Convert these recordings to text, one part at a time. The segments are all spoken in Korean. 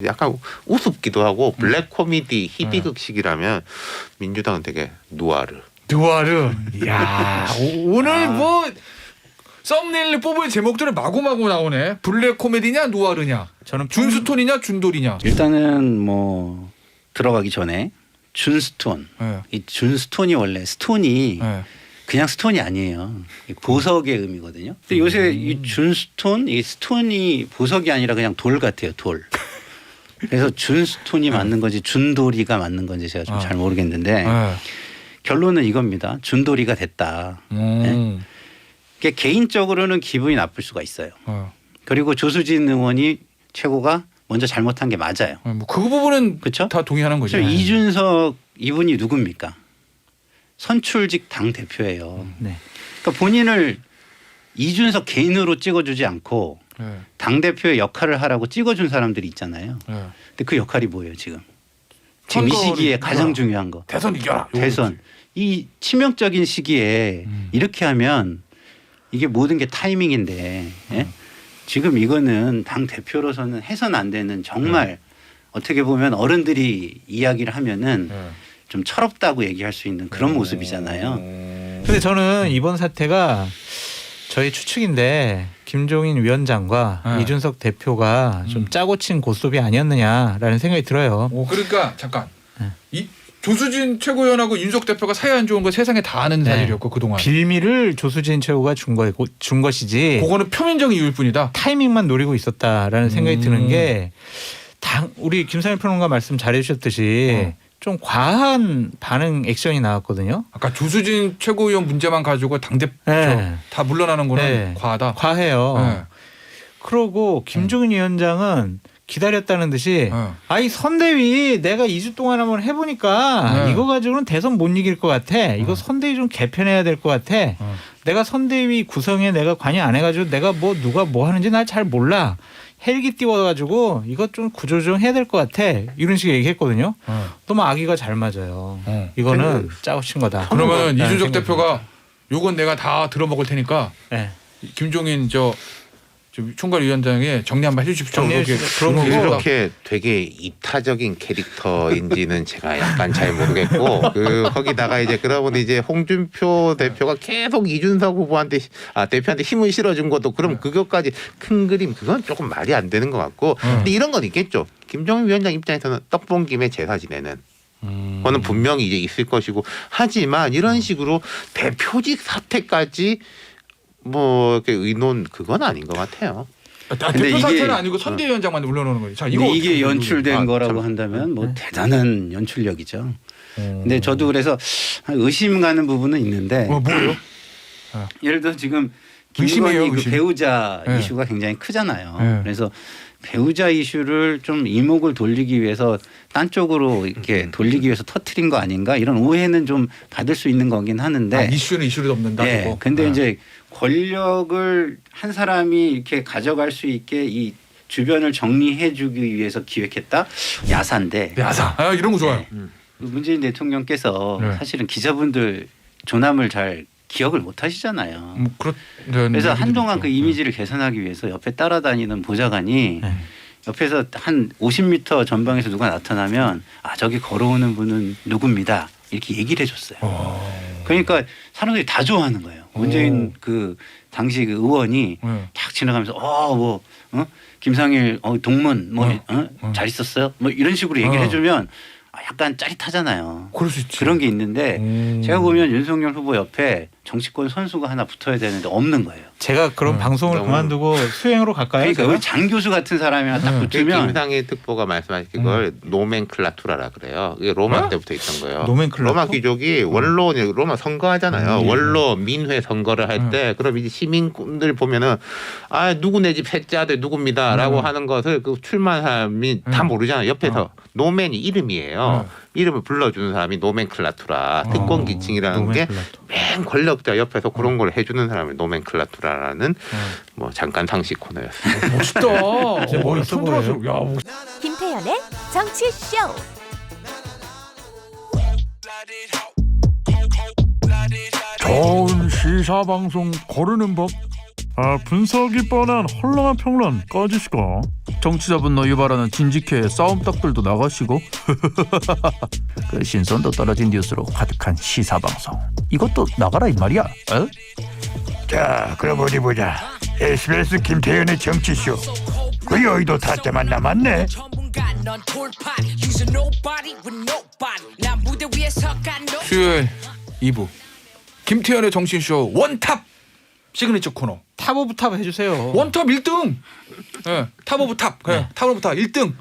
약간 우습기도 하고 블랙 코미디 희비극식이라면 민주당은 되게 누아르. 이야 오늘 뭐 썸네일 뽑을 제목들은 마구마구 나오네. 블랙 코미디냐 누아르냐. 저는 준스톤이냐 준돌이냐. 일단은 뭐 들어가기 전에 준스톤. 네. 이 준스톤이 원래 스톤이 네. 그냥 스톤이 아니에요. 보석의 의미거든요. 근데 요새 이 준스톤, 이 스톤이 보석이 아니라 그냥 돌 같아요. 돌. 그래서 준스톤이 맞는 건지 준돌이가 맞는 건지 제가 좀 잘 모르겠는데 결론은 이겁니다. 준돌이가 됐다. 네? 그게 개인적으로는 기분이 나쁠 수가 있어요. 그리고 조수진 의원이 최고가 먼저 잘못한 게 맞아요. 뭐 그 부분은 그렇죠? 다 동의하는 거죠. 이준석 이분이 누굽니까? 선출직 당 대표예요. 네. 그러니까 본인을 이준석 개인으로 찍어주지 않고 네. 당 대표의 역할을 하라고 찍어준 사람들이 있잖아요. 네. 근데 그 역할이 뭐예요 지금? 지금 이 선거를 시기에 이겨라. 가장 중요한 거. 대선 이겨라. 대선. 이 치명적인 시기에 이렇게 하면 이게 모든 게 타이밍인데 예? 지금 이거는 당 대표로서는 해서는 안 되는 정말 어떻게 보면 어른들이 이야기를 하면은 좀 철없다고 얘기할 수 있는 그런 모습이잖아요. 근데 저는 이번 사태가 저희 추측인데 김종인 위원장과 이준석 대표가 좀 짜고 친 고스톱이 아니었느냐라는 생각이 들어요. 그러니까 잠깐 이 조수진 최고위원하고 윤석 대표가 사이 안 좋은 거 세상에 다 아는 사실이었고 그동안 빌미를 조수진 최고가 준 것이지. 그거는 표면적인 이유일 뿐이다. 타이밍만 노리고 있었다라는 생각이 드는 게 우리 김상일 평론가 말씀 잘해주셨듯이 좀 과한 반응 액션이 나왔거든요. 아까 조수진 최고위원 문제만 가지고 당대표 다 물러나는 거는 과하다. 과해요. 네. 그러고 김종인 위원장은 기다렸다는 듯이 아이 선대위 내가 2주 동안 한번 해보니까 이거 가지고는 대선 못 이길 것 같아. 이거 선대위 좀 개편해야 될 것 같아. 내가 선대위 구성에 내가 관여 안 해가지고 내가 뭐 누가 뭐 하는지 날 잘 몰라. 헬기 띄워가지고 이것 좀 구조조정 해야 될 것 같아. 이런 식의 얘기했거든요. 너무 아기가 잘 맞아요. 이거는 짜고 친 거다. 그러면 이준석 대표가 요건 내가 다 들어먹을 테니까 김종인 총괄위원장에 정리 한번 해주십시오. 그렇게 되게 이타적인 캐릭터인지는 제가 약간 잘 모르겠고 거기다가 이제 그러면 이제 홍준표 대표가 계속 이준석 후보한테 대표한테 힘을 실어준 것도 그럼 그것까지 큰 그림 그건 조금 말이 안 되는 것 같고 근데 이런 건 있겠죠. 김종인 위원장 입장에서는 떡 본 김에 제사 지내는. 그거는 분명히 이제 있을 것이고 하지만 이런 식으로 대표직 사퇴까지 뭐 이렇게 의논 그건 아닌 것 같아요. 대표 사퇴는 아니고 선대위원장만 물러나는 거죠. 자, 이게 연출된 거라고 한다면 뭐 대단한 연출력이죠. 근데 저도 그래서 의심 가는 부분은 있는데 뭐요? 예를 들어 지금 김건희 그 배우자 이슈가 굉장히 크잖아요. 그래서 배우자 이슈를 좀 이목을 돌리기 위해서 딴 쪽으로 이렇게 돌리기 위해서 터트린 거 아닌가 이런 오해는 좀 받을 수 있는 거긴 하는데 이슈는 이슈를 덮는다. 네. 근데 이제 권력을 한 사람이 이렇게 가져갈 수 있게 이 주변을 정리해주기 위해서 기획했다 야사인데. 야사. 이런 거 좋아요. 문재인 대통령께서 사실은 기자분들 조남을 잘 기억을 못 하시잖아요. 그래서 한동안 그 이미지를 개선하기 위해서 옆에 따라다니는 보좌관이 옆에서 한 50m 전방에서 누가 나타나면 저기 걸어오는 분은 누굽니다. 이렇게 얘기를 해줬어요. 그러니까 사람들이 다 좋아하는 거예요. 문재인 그 당시 그 의원이 탁 지나가면서 김상일 동문 잘 있었어요. 뭐 이런 식으로 얘기를 해주면 약간 짜릿하잖아요. 그럴 수 있지. 그런 게 있는데 제가 보면 윤석열 후보 옆에 정치권 선수가 하나 붙어야 되는데 없는 거예요. 제가 그럼 방송을 그만두고 수행으로 갈까요? 그러니까 우리 장 교수 같은 사람이 하나 딱 붙으면 김상일 특보가 말씀하신 그걸 노멘클라투라라 그래요. 이게 로마 때부터 있던 거예요. 노멘클라투? 로마 귀족이 원로 로마 선거하잖아요. 원로 민회 선거를 할 때 그럼 이제 시민들 보면은 누구 내 집 해자들 누굽니다라고 하는 것을 그 출마한 사람이 다 모르잖아요. 옆에서 노멘이 이름이에요. 이름을 불러주는 사람이 노멘클라투라 특권 기층이라는 게 맨 권력자 옆에서 그런 걸 해주는 사람이 노멘클라투라라는 뭐 잠깐 상식 코너였어요. 멋있다. 멋있어 보여요. 김태현의 정치쇼. 좋은 시사 방송 고르는 법 분석이 뻔한 헐렁한 평론 꺼지시고 정치자분 너희 바라는 진직해 싸움닭들도 나가시고 그 신선도 떨어진 뉴스로 가득한 시사방송 이것도 나가라 이 말이야. 어? 자 그럼 어디 보자. SBS 김태현의 정치쇼 그 여의도 타짜만 남았네. 수요일 2부 김태현의 정신쇼 원탑 시그니처 코너 탑 오브 탑 해주세요. 원탑 1등. 예, 탑 오브 탑. 예, 탑 오브 탑 1등.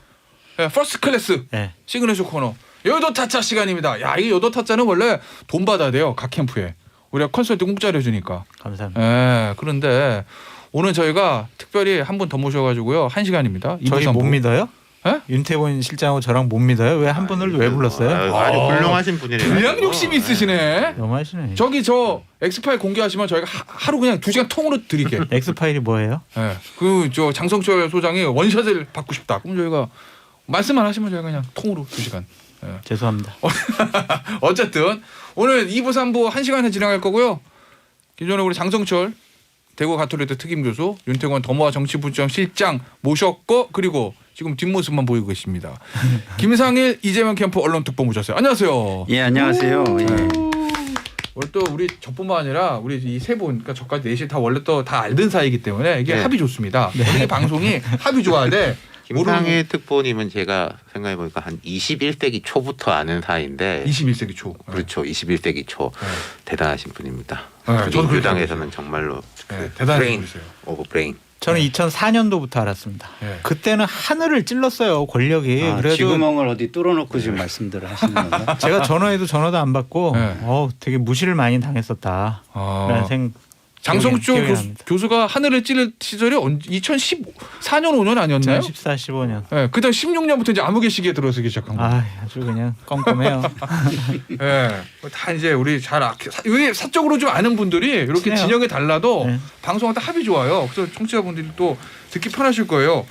예, 퍼스트 클래스. 네. 시그니처 코너. 여의도 타짜 시간입니다. 야, 이 여의도 타짜는 원래 돈 받아야 돼요. 각 캠프에. 우리가 컨설팅 공짜로 해주니까. 감사합니다. 예, 그런데 오늘 저희가 특별히 한 분 더 모셔가지고요. 1시간입니다. 저희 못 믿어요? 예? 윤태곤 실장하고 저랑 못 믿어요? 왜 한 분을 왜 불렀어요? 아주 훌륭하신 분이래요. 분량 욕심이 있으시네. 너무하시네. 저기 저 엑스파일 공개하시면 저희가 하루 그냥 2시간 통으로 드릴게. 엑스파일이 뭐예요? 예. 그 저 장성철 소장이 원샷을 받고 싶다. 그럼 저희가 말씀만 하시면 저희가 그냥 통으로 2시간. 예. 죄송합니다. 어쨌든 오늘 2부 3부 1시간에 진행할 거고요. 기존에 우리 장성철 대구 가톨릭대 특임 교수, 윤태권 더모아 정치부장 실장 모셨고 그리고 지금 뒷모습만 보이고 계십니다. 김상일 이재명 캠프 언론특보 모셨어요. 안녕하세요. 예, 안녕하세요. 예. 오늘 또 우리 저뿐만 아니라 우리 이 세 분, 그러니까 저까지 넷이 다 원래 또 다 알던 사이이기 때문에 이게 네. 합이 좋습니다. 우리 이 방송이 합이 좋아야 돼. 김상일 특보님은 제가 생각해보니까 한 21세기 초부터 아는 사이인데 21세기 초. 그렇죠. 21세기 초 네. 대단하신 분입니다. 네, 저도 그렇게 민주당에서는 정말로 네, 대단한 브레인 분이세요. 오브 브레인. 저는 2004년도부터 알았습니다. 네. 그때는 하늘을 찔렀어요. 권력이. 그래도 쥐구멍을 어디 뚫어놓고 지금 말씀들을 하시는 건가? 제가 전화해도 전화도 안 받고 네. 되게 무시를 많이 당했었다. 라는 생각. 장성철 교수가 하늘을 찌를 시절이 2014년 5년 아니었나요? 2014, 15년. 네, 그다음 16년부터 이제 암흑의식에 들어서기 시작한 거예요. 아주 그냥 껌껌해요. 네, 다 이제 우리 우리 사적으로 좀 아는 분들이 이렇게 친해요. 진영이 달라도 네. 방송할 때 합이 좋아요. 그래서 청취자분들이 또 듣기 편하실 거예요.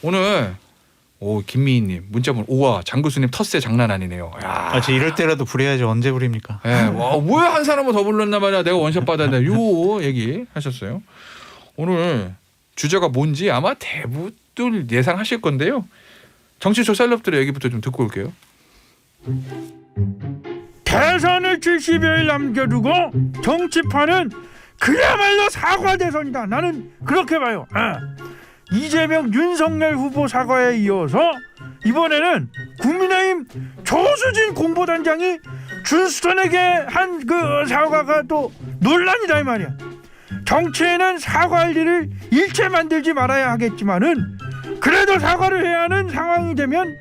오늘 김미희님 문자분 오와 장 교수님 텃세 장난 아니네요. 야, 저 이럴 때라도 부려야지 언제 부립니까? 네, 왜 한 사람을 더 불렀나 말이야. 내가 원샷 받아야 돼. 요 얘기 하셨어요. 오늘 주제가 뭔지 아마 대부분 예상하실 건데요. 정치쇼 셀럽들의 얘기부터 좀 듣고 올게요. 대선을 70여일 남겨두고 정치판은 그야말로 사과 대선이다. 나는 그렇게 봐요. 이재명 윤석열 후보 사과에 이어서 이번에는 국민의힘 조수진 공보단장이 준스턴에게 한 그 사과가 또 논란이다 이 말이야. 정치에는 사과할 일을 일체 만들지 말아야 하겠지만은 그래도 사과를 해야 하는 상황이 되면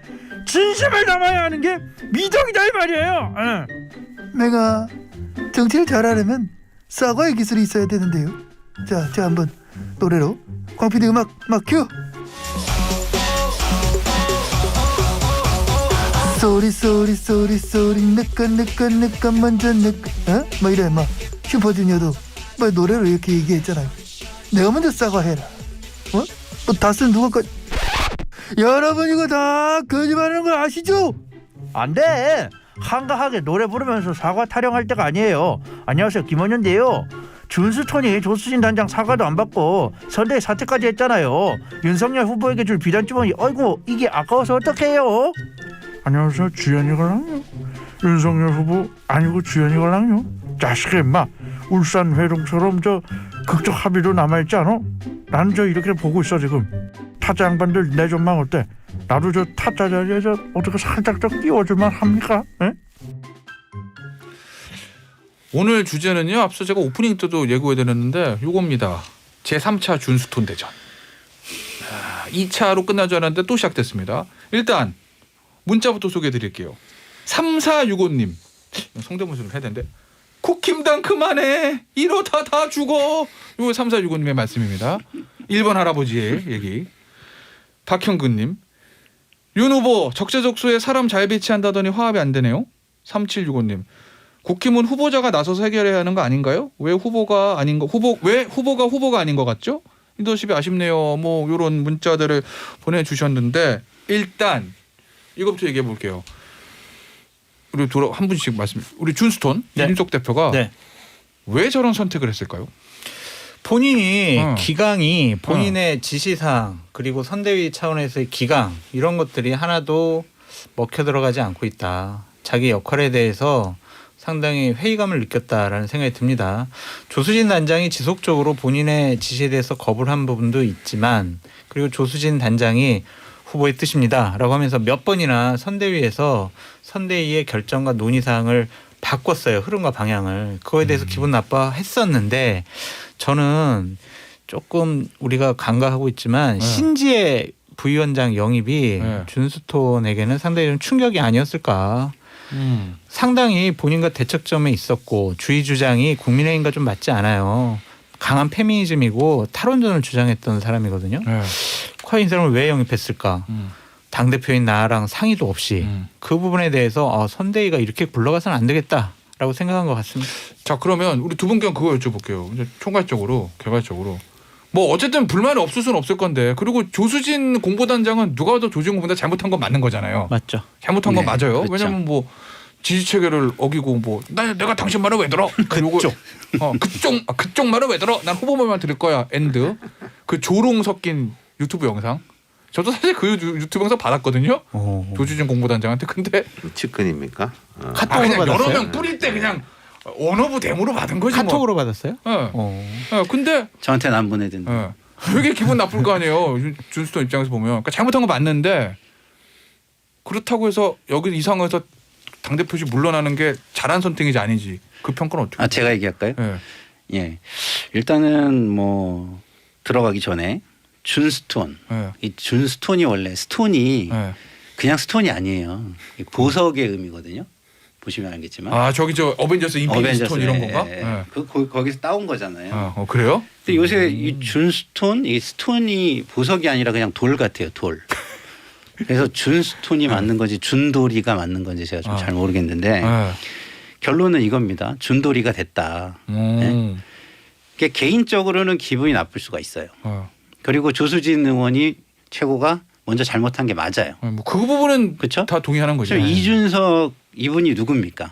진심을 담아야 하는 게 미덕이다 이 말이에요. 내가 정치를 잘하려면 사과의 기술이 있어야 되는데요. 자, 제가 한번 노래로 광PD 음악 큐. 쏘리 쏘리 쏘리 쏘리 느까 먼저 느까 뭐 이래 막 슈퍼주니어도 뭐 노래로 이렇게 얘기했잖아요. 내가 먼저 사과해라. 뭐 다스는 누가 여러분 이거 다 거짓말하는 거 아시죠? 안 돼. 한가하게 노래 부르면서 사과 타령할 때가 아니에요. 안녕하세요, 김원현인데요. 준스톤이 조수진 단장 사과도 안 받고 선대위 사퇴까지 했잖아요. 윤석열 후보에게 줄 비단 주머니, 어이구 이게 아까워서 어떡해요? 안녕하세요, 주연이 걸랑요. 윤석열 후보 아니고 주연이 걸랑요. 자식아 임마, 울산 회동처럼 저 극적 합의도 남아있지 않아? 나는 저 이렇게 보고 있어 지금. 타짜 양반들 내 전망 어때? 나도 저 타짜 자리에 저 어떻게 살짝 저 끼워줄만 합니까? 에? 오늘 주제는요. 앞서 제가 오프닝 때도 예고해드렸는데 요겁니다. 제3차 준스톤 대전. 2차로 끝날 줄 알았는데 또 시작됐습니다. 일단 문자부터 소개해드릴게요. 3465님. 성대모사를 해야 되는데. 국힘당 그만해. 이러다 다 죽어. 이거 3465님의 말씀입니다. 1번 할아버지의 얘기. 박형근님. 윤 후보 적재적소에 사람 잘 배치한다더니 화합이 안 되네요. 3765님. 국힘은 후보자가 나서서 해결해야 하는 거 아닌가요? 왜 후보가 아닌 거 왜 후보가 아닌 것 같죠? 리더십이 아쉽네요. 뭐 이런 문자들을 보내주셨는데 일단 이것부터 얘기해 볼게요. 우리 한 분씩 말씀. 우리 준스톤 네. 이준석 대표가 네. 왜 저런 선택을 했을까요? 본인이 기강이 본인의 지시사항 그리고 선대위 차원에서의 기강 이런 것들이 하나도 먹혀 들어가지 않고 있다. 자기 역할에 대해서 상당히 회의감을 느꼈다라는 생각이 듭니다. 조수진 단장이 지속적으로 본인의 지시에 대해서 거부를 한 부분도 있지만 그리고 조수진 단장이 후보의 뜻입니다라고 하면서 몇 번이나 선대위에서 선대위의 결정과 논의사항을 바꿨어요. 흐름과 방향을. 그거에 대해서 기분 나빠했었는데 저는 조금 우리가 간과하고 있지만 신지혜 부위원장 영입이 준스톤에게는 상당히 좀 충격이 아니었을까. 상당히 본인과 대척점에 있었고 주의 주장이 국민의힘과 좀 맞지 않아요. 강한 페미니즘이고 탈원전을 주장했던 사람이거든요. 과연 이 사람을 왜 영입했을까? 당대표인 나랑 상의도 없이 그 부분에 대해서 선대위가 이렇게 굴러가서는 안 되겠다라고 생각한 것 같습니다. 자 그러면 우리 두 분께 그거 여쭤볼게요. 이제 총괄적으로 개괄적으로 뭐 어쨌든 불만이 없을 수는 없을 건데 그리고 조수진 공보단장은 누가 봐도 조수진 공보단 잘못한 건 맞는 거잖아요. 맞죠. 잘못한 건 맞아요. 그렇죠. 왜냐하면 뭐 지지 체계를 어기고 뭐 내가 당신 말을 왜 들어? 그쪽. 그쪽 말을 왜 들어? 난 후보 말만 들을 거야. 엔드. 그 조롱 섞인 유튜브 영상. 저도 사실 그 유튜브 영상 받았거든요. 조수진 공보단장한테. 근데 측근입니까? 카톡으로 그냥 받았어요? 여러 명 뿌릴 때 그냥 원오브 데모로 받은 거지. 카톡으로 받았어요? 근데 저한테는 안 보내던데. 되게 기분 나쁠 거 아니에요. 준스톤 입장에서 보면. 그러니까 잘못한 거 맞는데 그렇다고 해서 여기 이 상황에서 당대표직 물러나는 게 잘한 선택이지 아니지. 그 평가는 어떻게? 제가 얘기할까요? 예. 일단은 뭐 들어가기 전에 준스톤. 이 준스톤이 원래 스톤이 그냥 스톤이 아니에요. 보석의 의미거든요. 보시면 알겠지만. 저기 저 어벤져스 인피니티 스톤 이런 건가? 거기서 따온 거잖아요. 그래요? 근데 요새 이 준스톤, 이 스톤이 보석이 아니라 그냥 돌 같아요. 돌. 그래서 준스톤이 맞는 건지 준돌이가 맞는 건지 제가 좀 잘 모르겠는데 결론은 이겁니다. 준돌이가 됐다. 네? 개인적으로는 기분이 나쁠 수가 있어요. 그리고 조수진 의원이 최고가 먼저 잘못한 게 맞아요. 뭐 그 부분은 그렇죠? 다 동의하는 거죠. 이준석 이분이 누굽니까?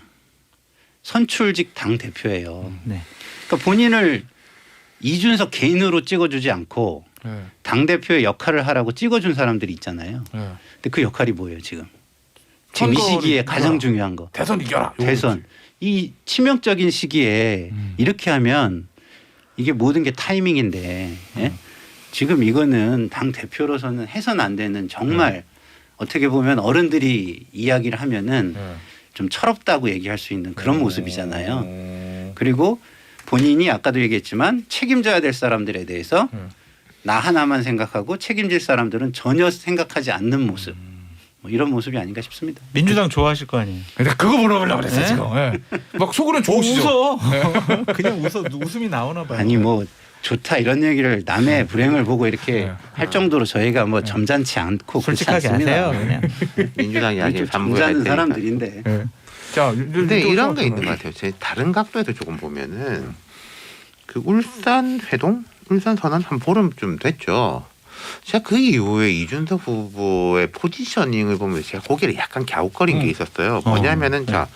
선출직 당 대표예요. 그러니까 본인을 이준석 개인으로 찍어주지 않고 당 대표의 역할을 하라고 찍어준 사람들이 있잖아요. 근데 그 역할이 뭐예요 지금? 지금 이 시기에 가장 중요한 거. 대선 이겨라. 대선. 이 치명적인 시기에 이렇게 하면 이게 모든 게 타이밍인데 예? 지금 이거는 당 대표로서는 해서는 안 되는 정말 어떻게 보면 어른들이 이야기를 하면은 좀 철없다고 얘기할 수 있는 그런 모습이잖아요. 그리고 본인이 아까도 얘기했지만 책임져야 될 사람들에 대해서 나 하나만 생각하고 책임질 사람들은 전혀 생각하지 않는 모습. 뭐 이런 모습이 아닌가 싶습니다. 민주당 좋아하실 거 아니에요. 근데 그거 물어보려고 그랬어요 지금. 막 속으로는 좋으시죠. 웃어. 그냥 웃음이 나오나 봐요. 아니 뭐 좋다 이런 얘기를 남의 불행을 보고 이렇게 할 정도로 저희가 뭐 점잖지 않고 솔직하게 하세요. 그냥. 민주당 이야기 점잖은 사람들인데. 자, 근데 이런 게 있는 것 같아요. 제 다른 각도에서 조금 보면은 그 울산 회동, 울산 선언 한 보름쯤 됐죠. 제가 그 이후에 이준석 후보의 포지셔닝을 보면 제가 고개를 약간 갸웃거린 게 있었어요. 뭐냐면은 자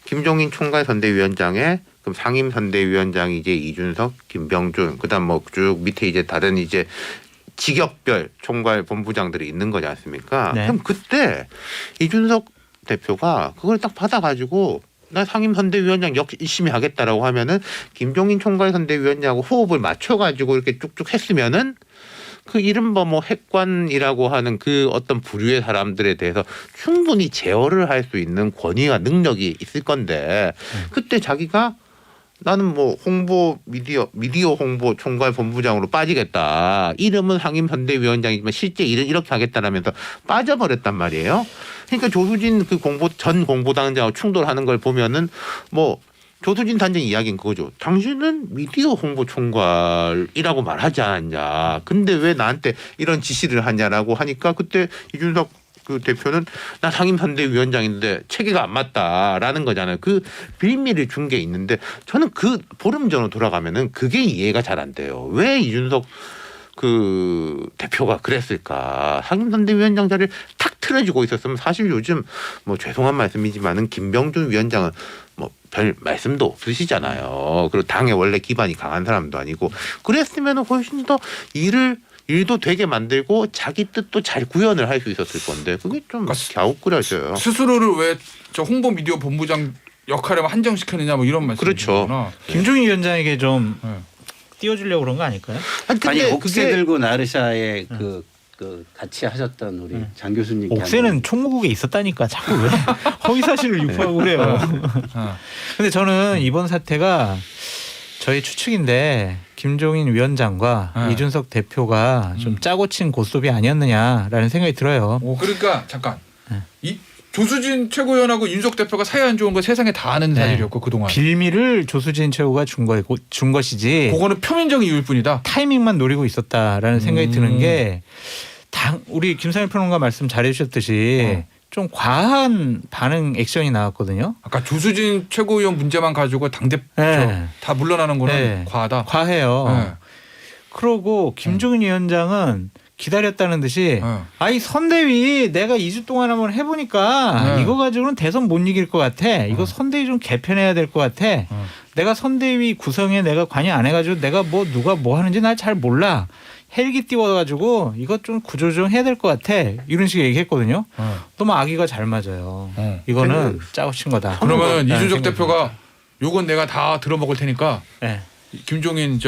김종인 총괄 선대위원장의 그럼 상임 선대위원장이 이제 이준석, 김병준, 그다음 뭐 쭉 밑에 이제 다른 이제 직역별 총괄 본부장들이 있는 거지 않습니까? 그럼 그때 이준석 대표가 그걸 딱 받아가지고 나 상임 선대위원장 열심히 하겠다라고 하면은 김종인 총괄 선대위원장하고 호흡을 맞춰가지고 이렇게 쭉쭉 했으면은 그 이른바 뭐 핵관이라고 하는 그 어떤 부류의 사람들에 대해서 충분히 제어를 할 수 있는 권위와 능력이 있을 건데 그때 자기가 나는 뭐 홍보 미디어 홍보 총괄 본부장으로 빠지겠다. 이름은 상임 선대위원장이지만 실제 일은 이렇게 하겠다라면서 빠져버렸단 말이에요. 그러니까 조수진 그 전 공보단장하고 충돌하는 걸 보면은 뭐 조수진 단장 이야기는 그거죠. 당신은 미디어 홍보 총괄이라고 말하지 않았냐. 근데 왜 나한테 이런 지시를 하냐라고 하니까 그때 이준석 그 대표는 나 상임 선대위원장인데 체계가 안 맞다라는 거잖아요. 그 빌미를 준 게 있는데 저는 그 보름 전으로 돌아가면은 그게 이해가 잘 안 돼요. 왜 이준석 그 대표가 그랬을까? 상임선대위원장 자리를 탁 틀어주고 있었으면 사실 요즘 뭐 죄송한 말씀이지만은 김병준 위원장은 뭐 별 말씀도 없으시잖아요. 그리고 당에 원래 기반이 강한 사람도 아니고 그랬으면 훨씬 더 일도 되게 만들고 자기 뜻도 잘 구현을 할 수 있었을 건데 그게 좀 갸웃그려져요. 스스로를 왜 저 홍보 미디어 본부장 역할에만 한정시켰느냐 뭐 이런 말씀이시구나. 그렇죠. 김종인 위원장에게 좀 띄워주려고 그런 거 아닐까요? 아니 옥새 들고 나르샤에 그 같이 하셨던 우리 장 교수님. 옥새는 총무국에 있었다니까 자꾸 왜 허위 사실을 유포하고 그래요. 근데 저는 이번 사태가 저희 추측인데 김종인 위원장과 이준석 대표가 좀 짜고 친 고스톱이 아니었느냐라는 생각이 들어요. 그러니까 잠깐 이 조수진 최고위원하고 윤석 대표가 사이 안 좋은 거 세상에 다 아는 사실이었고 그동안 빌미를 조수진 최고가 준 것이지. 그거는 표면적인 이유일 뿐이다. 타이밍만 노리고 있었다라는 생각이 드는 게 우리 김상일 평론가 말씀 잘해주셨듯이 좀 과한 반응 액션이 나왔거든요. 아까 조수진 최고위원 문제만 가지고 당대표 다 물러나는 거는 과하다. 과해요. 그러고 김종인 위원장은 기다렸다는 듯이 아이 선대위 내가 2주 동안 한번 해보니까 이거 가지고는 대선 못 이길 것 같아. 이거 선대위 좀 개편해야 될 것 같아. 내가 선대위 구성에 내가 관여 안 해가지고 내가 뭐 누가 뭐 하는지 날 잘 몰라. 헬기 띄워가지고 이것 좀 구조조정해야 될 것 같아. 이런 식의 얘기했거든요. 너무 아기가 잘 맞아요. 이거는 짜고 친 거다. 그러면 이준석 대표가 요건 내가 다 들어먹을 테니까 김종인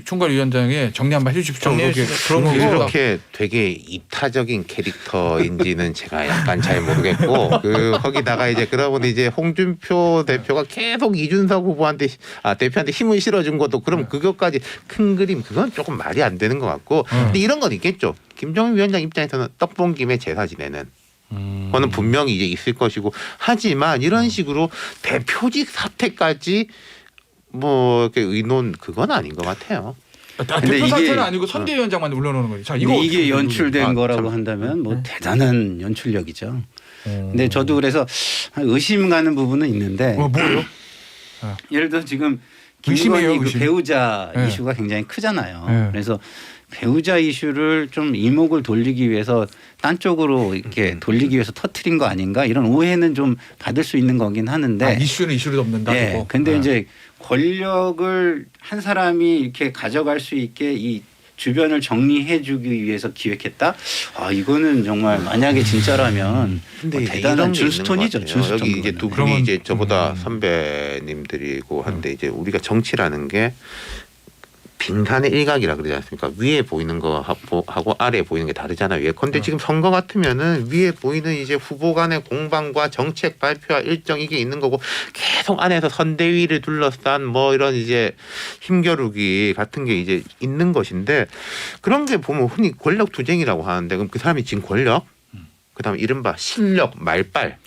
총괄위원장에 정리 한번 해주십시오. 그렇게 되게 이타적인 캐릭터인지는 제가 약간 잘 모르겠고 거기다가 이제 그러면 이제 홍준표 대표가 계속 이준석 후보한테 대표한테 힘을 실어준 것도 그럼 그것까지 큰 그림 그건 조금 말이 안 되는 것 같고 근데 이런 건 있겠죠. 김종인 위원장 입장에서는 떡 본 김에 제사 지내는. 그거는 분명히 이제 있을 것이고 하지만 이런 식으로 대표직 사퇴까지 뭐 이렇게 의논 그건 아닌 것 같아요. 대표 사퇴는 아니고 선대위원장만 물러나는 거예요. 자, 이게 연출된 거라고 한다면 뭐 대단한 연출력이죠. 근데 저도 그래서 의심 가는 부분은 있는데 뭐요? 예를 들어 지금 김건희 그 배우자 이슈가 굉장히 크잖아요. 그래서 배우자 이슈를 좀 이목을 돌리기 위해서 딴 쪽으로 이렇게 돌리기 위해서 터트린 거 아닌가 이런 오해는 좀 받을 수 있는 거긴 하는데 이슈는 이슈를 덮는다. 네. 근데 이제 권력을 한 사람이 이렇게 가져갈 수 있게 이 주변을 정리해주기 위해서 기획했다. 이거는 정말 만약에 진짜라면 대단한 준스톤이죠. 준스톤. 여기 이제 두 분이 이제 저보다 선배님들이고 한데 이제 우리가 정치라는 게 빙산의 일각이라 그러지 않습니까? 위에 보이는 거하고 아래에 보이는 게 다르잖아요. 예컨대 지금 선거 같으면은 위에 보이는 이제 후보 간의 공방과 정책 발표와 일정 이게 있는 거고 계속 안에서 선대위를 둘러싼 뭐 이런 이제 힘겨루기 같은 게 이제 있는 것인데 그런 게 보면 흔히 권력 투쟁이라고 하는데 그럼 그 사람이 진 권력, 그다음 이른바 실력, 말빨.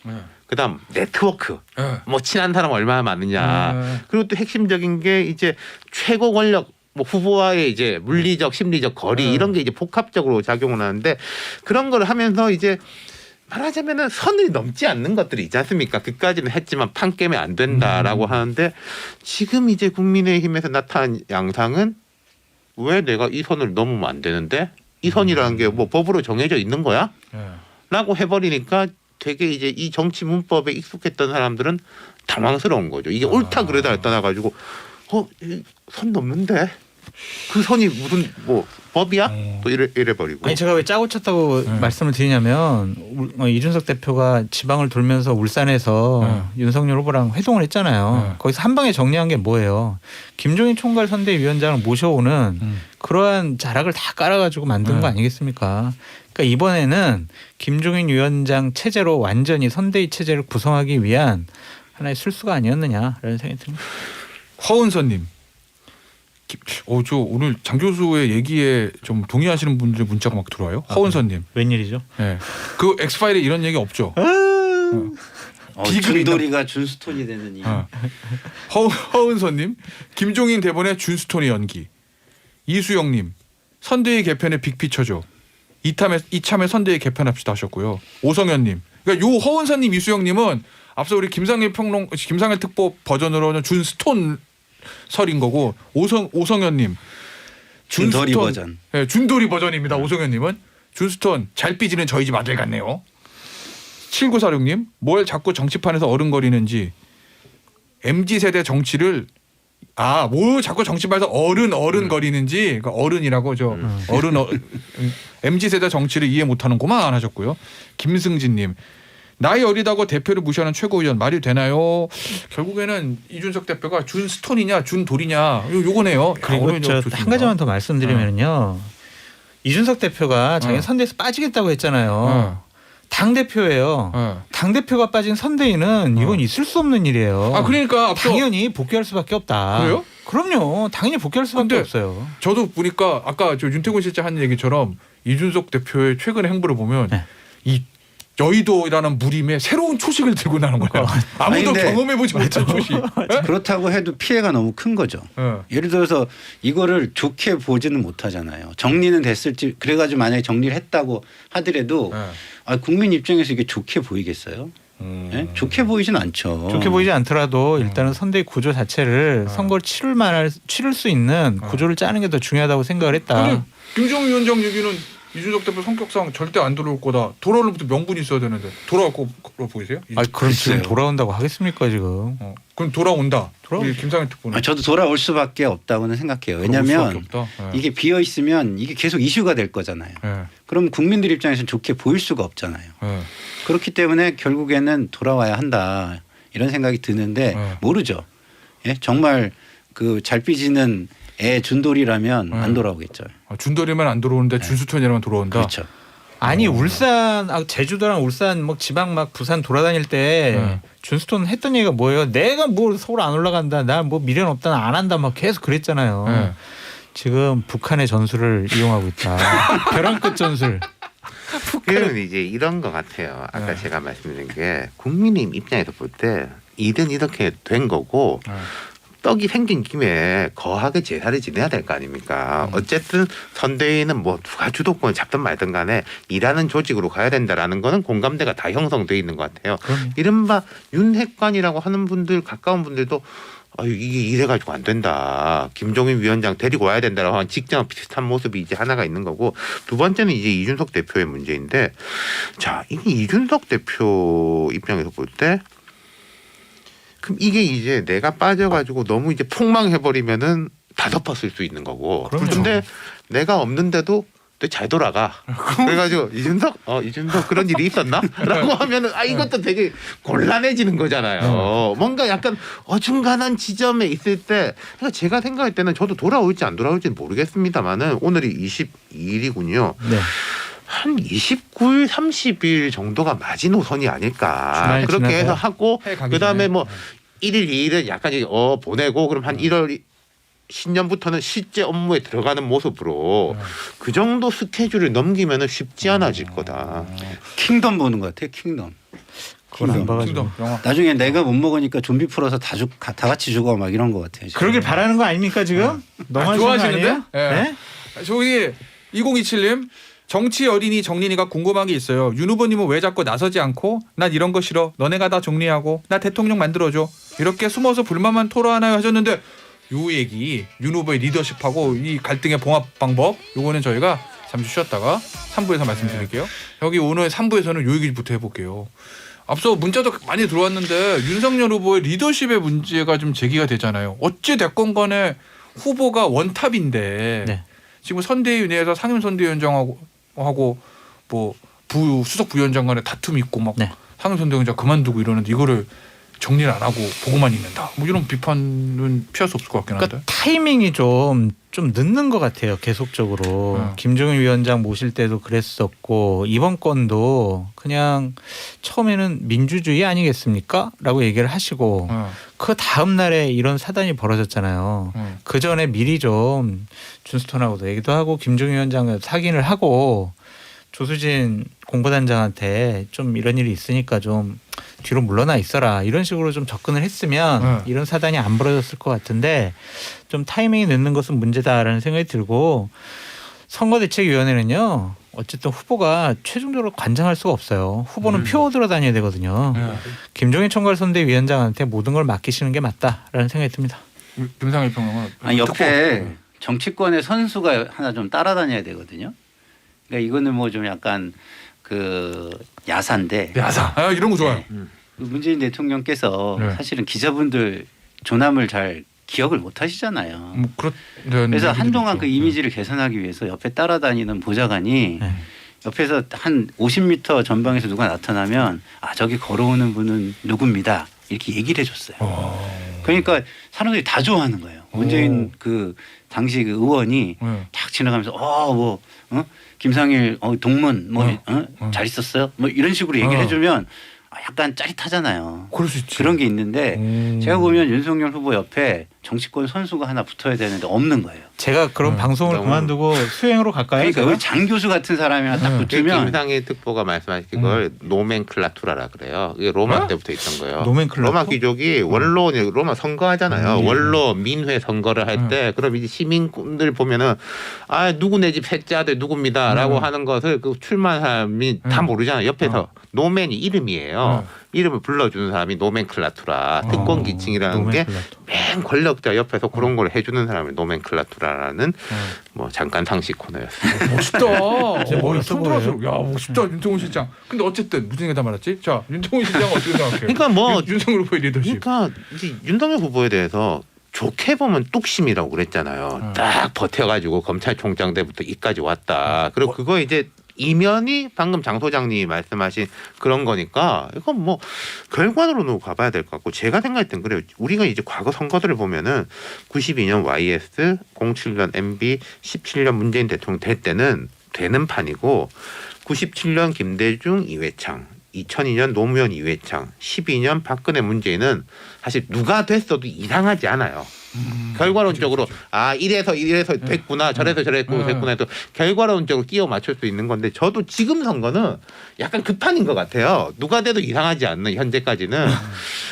그다음 네트워크, 뭐 친한 사람 얼마나 많느냐. 그리고 또 핵심적인 게 이제 최고 권력 뭐 후보와의 이제 물리적, 심리적 거리 이런 게 이제 복합적으로 작용을 하는데 그런 걸 하면서 이제 말하자면은 선을 넘지 않는 것들이 있지 않습니까? 그까지는 했지만 판 깨면 안 된다라고 하는데 지금 이제 국민의힘에서 나타난 양상은 왜 내가 이 선을 넘으면 안 되는데 이 선이라는 게 뭐 법으로 정해져 있는 거야? 라고 해버리니까 되게 이제 이 정치 문법에 익숙했던 사람들은 당황스러운 거죠. 이게 옳다 그러다를 떠나가지고 선 넘는데 그 선이 무슨 뭐 법이야? 또 이래버리고. 아니 제가 왜 짜고 쳤다고 말씀을 드리냐면 이준석 대표가 지방을 돌면서 울산에서 윤석열 후보랑 회동을 했잖아요. 거기서 한 방에 정리한 게 뭐예요? 김종인 총괄 선대위원장을 모셔오는 그러한 자락을 다 깔아가지고 만든 거 아니겠습니까? 그러니까 이번에는 김종인 위원장 체제로 완전히 선대위 체제를 구성하기 위한 하나의 술수가 아니었느냐라는 생각이 듭니다. 허은서님, 저 오늘 장 교수의 얘기에 좀 동의하시는 분들 문자가 막 들어와요. 허은서님, 웬일이죠? 네, 그 엑스파일에 이런 얘기 없죠. 준돌이가 준스톤이 되는 이유. 허은서님, 김종인 대본의 준스톤의 연기. 이수영님, 선대위 개편의 빅피처죠. 이참에 선대위 개편합시다 하셨고요. 오성현님, 그러니까 요 허은서님, 이수영님은 앞서 우리 김상일 특보 버전으로는 준스톤 설인 거고 오성현님 준돌이 버전. 네, 준돌이 버전입니다. 오성현님은 준스톤 잘 삐지는 저희 집 아들 같네요. 7946님 뭘 자꾸 정치판에서 어른거리는지 MZ세대 정치를 뭐 자꾸 정치판에서 어른거리는지 그러니까 어른이라고 저 MZ세대 정치를 이해 못하는구만 하셨고요. 김승진님 나이 어리다고 대표를 무시하는 최고위원 말이 되나요? 결국에는 이준석 대표가 준스톤이냐 준돌이냐 요거네요. 그리고 한 가지만 더 말씀드리면요. 이준석 대표가 자기 선대에서 빠지겠다고 했잖아요. 당 대표예요. 당 대표가 빠진 선대위는 이건 있을 수 없는 일이에요. 그러니까 당연히 복귀할 수밖에 없다. 그래요? 그럼요. 당연히 복귀할 수밖에 없어요. 저도 보니까 아까 저 윤태곤 실장 한 얘기처럼 이준석 대표의 최근의 행보를 보면 이 여의도라는 무림에 새로운 초식을 들고 나는 거예요. 아무도 경험해보지 못한 초식. 그렇다고 해도 피해가 너무 큰 거죠. 예를 들어서 이거를 좋게 보지는 못하잖아요. 정리는 됐을지 그래가지고 만약에 정리를 했다고 하더라도 국민 입장에서 이게 좋게 보이겠어요? 네? 좋게 보이진 않죠. 좋게 보이지 않더라도 일단은 선대위 구조 자체를 선거를 치를 수 있는 구조를 짜는 게 더 중요하다고 생각을 했다. 김종인 위원장 얘기는 이준석 대표 성격상 절대 안 돌아올 거다. 돌아올 것도 명분이 있어야 되는데 돌아올 거 보이세요? 그럼 지금 돌아온다고 하겠습니까 지금? 그럼 돌아온다. 김상현 특보는. 저도 돌아올 수밖에 없다고는 생각해요. 왜냐하면 이게 비어 있으면 이게 계속 이슈가 될 거잖아요. 그럼 국민들 입장에서는 좋게 보일 수가 없잖아요. 그렇기 때문에 결국에는 돌아와야 한다 이런 생각이 드는데 모르죠. 정말 그 잘 삐지는 애 준돌이라면 안 돌아오겠죠. 준돌이면 안 들어오는데 준수톤이라면 돌아온다. 그렇죠. 아니 울산 제주도랑 울산 뭐 지방 막 부산 돌아다닐 때 준스톤 했던 얘기가 뭐예요? 내가 뭐 서울 안 올라간다. 나 뭐 미련 없다. 나 안 한다. 막 계속 그랬잖아요. 지금 북한의 전술을 이용하고 있다. 벼랑 끝 전술. 그러면 이제 이런 것 같아요. 아까 제가 말씀드린 게 국민의 입장에서 볼 때 이든 이렇게 된 거고 떡이 생긴 김에 거하게 제사를 지내야 될 거 아닙니까? 어쨌든 선대위는 뭐 누가 주도권을 잡든 말든 간에 일하는 조직으로 가야 된다라는 거는 공감대가 다 형성돼 있는 것 같아요. 이른바 윤핵관이라고 하는 분들 가까운 분들도 이게 이래가지고 안 된다. 김종인 위원장 데리고 와야 된다라고 하는 직장 비슷한 모습이 이제 하나가 있는 거고 두 번째는 이제 이준석 대표의 문제인데 자 이게 이준석 대표 입장에서 볼 때 그럼 이게 이제 내가 빠져가지고 너무 이제 폭망해버리면은 다 덮었을 수 있는 거고. 그런데 내가 없는데도 잘 돌아가. 그래가지고 이준석 그런 일이 있었나? 라고 하면은 이것도 되게 곤란해지는 거잖아요. 뭔가 약간 어중간한 지점에 있을 때 그러니까 제가 생각할 때는 저도 돌아올지 안 돌아올지는 모르겠습니다만은 오늘이 22일이군요. 네. 한 29일, 30일 정도가 마지노선이 아닐까. 그렇게 해서 하고 그다음에 뭐 1일, 2일은 약간 보내고 그럼 한 1월 신년부터는 실제 업무에 들어가는 모습으로 그 정도 스케줄을 넘기면은 쉽지 않아질 거다. 킹덤 보는 것 같아요. 킹덤. 그건 안 봐가지고. 나중에 내가 못 먹으니까 좀비 풀어서 다 같이 죽어 막 이런 것 같아요. 지금. 그러길 바라는 거 아닙니까 지금? 너무 좋아하시는데? 네? 저기 2027님 정치 어린이 정린이가 궁금한 게 있어요. 윤 후보님은 왜 자꾸 나서지 않고 난 이런 거 싫어. 너네가 다 정리하고 나 대통령 만들어줘. 이렇게 숨어서 불만만 토로하나요 하셨는데 요 얘기 윤 후보의 리더십하고 이 갈등의 봉합 방법 요거는 저희가 잠시 쉬었다가 3부에서 말씀드릴게요. 여기 오늘 3부에서는 요 얘기부터 해볼게요. 앞서 문자도 많이 들어왔는데 윤석열 후보의 리더십의 문제가 좀 제기가 되잖아요. 어찌 됐건 간에 후보가 원탑인데 지금 선대위 내에서 상임선대위원장하고 뭐 수석 부위원장 간에 다툼이 있고 막 상임선대위원장 그만두고 이러는데 이거를 정리를 안 하고 보고만 있는다. 뭐 이런 비판은 피할 수 없을 것 같긴 한데. 그러니까 타이밍이 좀 늦는 것 같아요. 계속적으로. 김종인 위원장 모실 때도 그랬었고 이번 건도 그냥 처음에는 민주주의 아니겠습니까? 라고 얘기를 하시고 그 다음 날에 이런 사단이 벌어졌잖아요. 그 전에 미리 좀 준스톤하고도 얘기도 하고 김종인 위원장과 확인을 하고 조수진 공보단장한테 좀 이런 일이 있으니까 좀 뒤로 물러나 있어라 이런 식으로 좀 접근을 했으면 이런 사단이 안 벌어졌을 것 같은데 좀 타이밍이 늦는 것은 문제다라는 생각이 들고 선거대책위원회는요 어쨌든 후보가 최종적으로 관장할 수가 없어요. 후보는 표 얻으러 다녀야 되거든요. 김종인 총괄선대위원장한테 모든 걸 맡기시는 게 맞다라는 생각이 듭니다. 김상일 평론가. 옆에 정치권의 선수가 하나 좀 따라다녀야 되거든요. 그러니까 이거는 뭐 좀 약간 그 야사인데. 야사. 아, 이런 거 좋아요. 네. 문재인 대통령께서 네. 사실은 기자분들 조남을 잘 기억을 못 하시잖아요. 그래서 한동안 그 이미지를 개선하기 위해서 옆에 따라다니는 보좌관이 네. 옆에서 한 50m 전방에서 누가 나타나면 아 저기 걸어오는 분은 누굽니다 이렇게 얘기를 해줬어요. 그러니까 사람들이 다 좋아하는 거예요. 문재인 그 당시 그 의원이 탁 지나가면서 김상일 동문 잘 있었어요. 뭐 이런 식으로 얘기를 해주면 약간 짜릿하잖아요. 그럴 수 있지. 그런 게 있는데 제가 보면 윤석열 후보 옆에 정치권 선수가 하나 붙어야 되는데 없는 거예요. 제가 그런 방송을 그만두고 수행으로 갈까요? 그러니까 우리 장 교수 같은 사람이 하나 딱 붙으면 김상일 특보가 말씀하신 걸 노멘클라투라라 그래요. 이게 로마 때부터 있던 거예요. 노멘클라투? 로마 귀족이 원로 로마 선거하잖아요. 원로 민회 선거를 할 때 그럼 이제 시민들 보면은 아 누구 내 집 해자들 누굽니다라고 하는 것을 그 출마한 사람이 다 모르잖아요. 옆에서 노멘이 이름이에요. 이름을 불러주는 사람이 노멘클라투라 특권기층이라는 게 맨 권력자 옆에서 그런 걸 해주는 사람이 노멘클라투라라는 뭐 잠깐 상식 코너였어요. 멋있다. 진짜 멋있어 보여요. 야 멋있다 윤통훈 실장. 근데 어쨌든 무슨 얘기 다 말았지? 자 윤통훈 실장 어떻게 생각해요? 그러니까 뭐 윤석열 후보의 리더십. 그러니까 이제 윤석열 후보에 대해서 좋게 보면 뚝심이라고 그랬잖아요. 딱 버텨가지고 검찰총장 때부터 이까지 왔다. 그리고 그거 이제 이면이 방금 장 소장님이 말씀하신 그런 거니까 이건 뭐 결과론으로 가봐야 될 것 같고 제가 생각할 땐 그래요. 우리가 이제 과거 선거들을 보면은 92년 YS, 07년 MB, 17년 문재인 대통령 될 때는 되는 판이고 97년 김대중, 이회창, 2002년 노무현, 이회창, 12년 박근혜, 문재인은 사실 누가 됐어도 이상하지 않아요. 결과론적으로 아 이래서 됐구나 저래서 저랬고 됐구나 해도 결과론적으로 끼워 맞출 수 있는 건데 저도 지금 선거는 약간 급판인 것 같아요. 누가 돼도 이상하지 않는 현재까지는.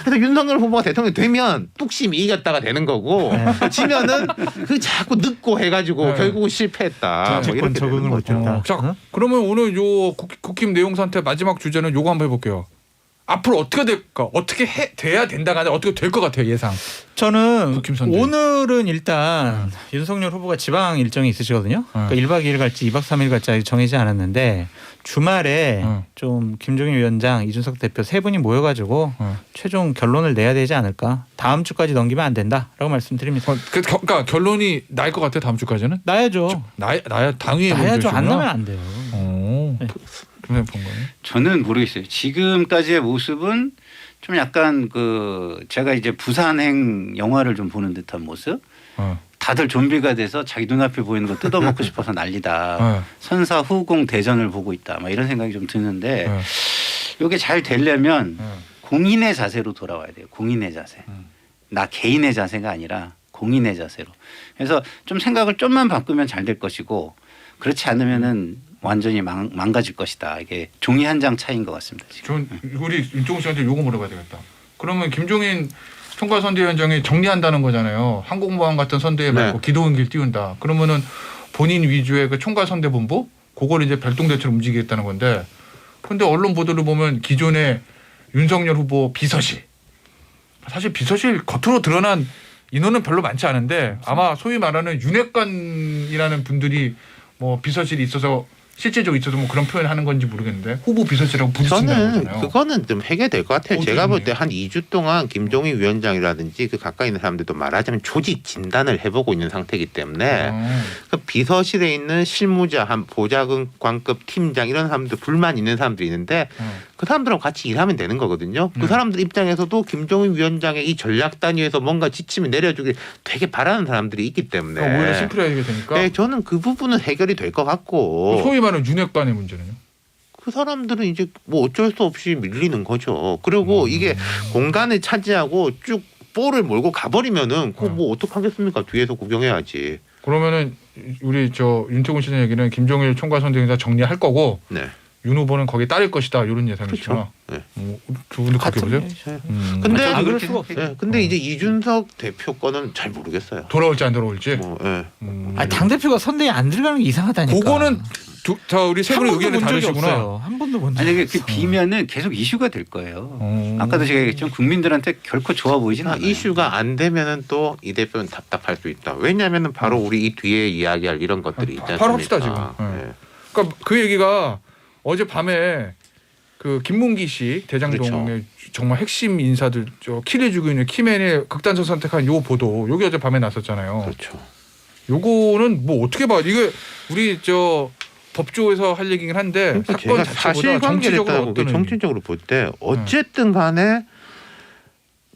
그래서 윤석열 후보가 대통령이 되면 뚝심이 이겼다가 되는 거고 지면은 그 자꾸 늦고 해가지고 결국은 실패했다. 뭐 이렇게 적응을 못했다. 자 그러면 오늘 요 국힘 내용 선택 마지막 주제는 요거 한번 해볼게요. 앞으로 어떻게 될까? 어떻게 돼야 된다가 아니라 어떻게 될 것 같아요 예상. 저는 오늘은 일단 윤석열 후보가 지방 일정이 있으시거든요. 그러니까 1박 2일 갈지 2박 3일 갈지 아직 정해지지 않았는데 주말에 좀 김종인 위원장, 이준석 대표 세 분이 모여가지고 최종 결론을 내야 되지 않을까. 다음 주까지 넘기면 안 된다라고 말씀드립니다. 그러니까 결론이 날 것 같아요 다음 주까지는? 나야죠. 당위에 나야죠. 안 나면 안 돼요. 네. 저는 모르겠어요. 지금까지의 모습은 좀 약간 그 제가 이제 부산행 영화를 좀 보는 듯한 모습. 다들 좀비가 돼서 자기 눈앞에 보이는 거 뜯어먹고 싶어서 난리다. 선사 후공 대전을 보고 있다. 막 이런 생각이 좀 드는데 이게 잘 되려면 공인의 자세로 돌아와야 돼요. 공인의 자세. 나 개인의 자세가 아니라 공인의 자세로. 그래서 좀 생각을 좀만 바꾸면 잘 될 것이고 그렇지 않으면은 완전히 망가질 것이다. 이게 종이 한 장 차이인 것 같습니다. 지금. 우리 윤종신 씨한테 요거 물어봐야 되겠다. 그러면 김종인 총괄선대위원장이 정리한다는 거잖아요. 항공모함 같은 선대에 말고 기도원 길 띄운다. 그러면은 본인 위주의 그 총괄선대본부 그걸 이제 별동대처럼 움직이겠다는 건데 그런데 언론 보도를 보면 기존의 윤석열 후보 비서실 사실 비서실 겉으로 드러난 인원은 별로 많지 않은데 아마 소위 말하는 윤핵관이라는 분들이 뭐 비서실이 있어서 실제적으로 있어서 뭐 그런 표현을 하는 건지 모르겠는데 후보 비서실하고 부딪힌다는 저는 거잖아요. 그거는 좀 해결될 것 같아요. 제가 볼 때 한 2주 동안 김종인 위원장이라든지 그 가까이 있는 사람들도 말하자면 조직 진단을 해보고 있는 상태이기 때문에 그 비서실에 있는 실무자 한 보좌관급 팀장 이런 사람들 불만 있는 사람들이 있는데 그 사람들하고 같이 일하면 되는 거거든요. 그 사람들 입장에서도 김종인 위원장의 이 전략 단위에서 뭔가 지침을 내려주길 되게 바라는 사람들이 있기 때문에 오히려 심플하게 되니까. 네, 저는 그 부분은 해결이 될 것 같고 소위 말하는 윤핵관의 문제는요? 그 사람들은 이제 뭐 어쩔 수 없이 밀리는 거죠. 그리고 이게 공간을 차지하고 쭉 볼을 몰고 가버리면은 그거 뭐 어떡하겠습니까? 뒤에서 구경해야지. 그러면은 우리 저 윤태곤 씨의 얘기는 김종일 총괄선대위원장 정리할 거고 윤 후보는 거기에 따를 것이다 이런 예상이시구나. 그렇죠. 두 분도 그렇게 보세요? 근데 그럴 수가 없어요. 근데 이제 이준석 대표 거는 잘 모르겠어요. 돌아올지 안 돌아올지. 뭐, 당 대표가 선대에 안 들어가는 게 이상하다니까. 그거는 자 우리 세 분의 의견이 다르시구나. 한 번도 본 적이 아니 없어요. 그 비면은 계속 이슈가 될 거예요. 아까도 제가 얘기했지만 국민들한테 결코 좋아 보이진 않아요. 이슈가 안 되면은 또 이 대표는 답답할 수 있다. 왜냐하면은 바로 우리 이 뒤에 이야기할 이런 것들이 있지 않습니까? 바로 합시다 지금. 네. 그러니까 그 얘기가 어제 밤에 그 김문기 씨 대장동의 그렇죠. 정말 핵심 인사들 저 키를 주고 있는 키맨의 극단적 선택한 요 보도 여기 어제 밤에 났었잖아요. 그렇죠. 요거는 뭐 어떻게 봐? 이게 우리 저 법조에서 할 얘기긴 한데 그러니까 사건 제가 자체보다 정치적으로 어떤 정치적으로 볼 때 어쨌든 간에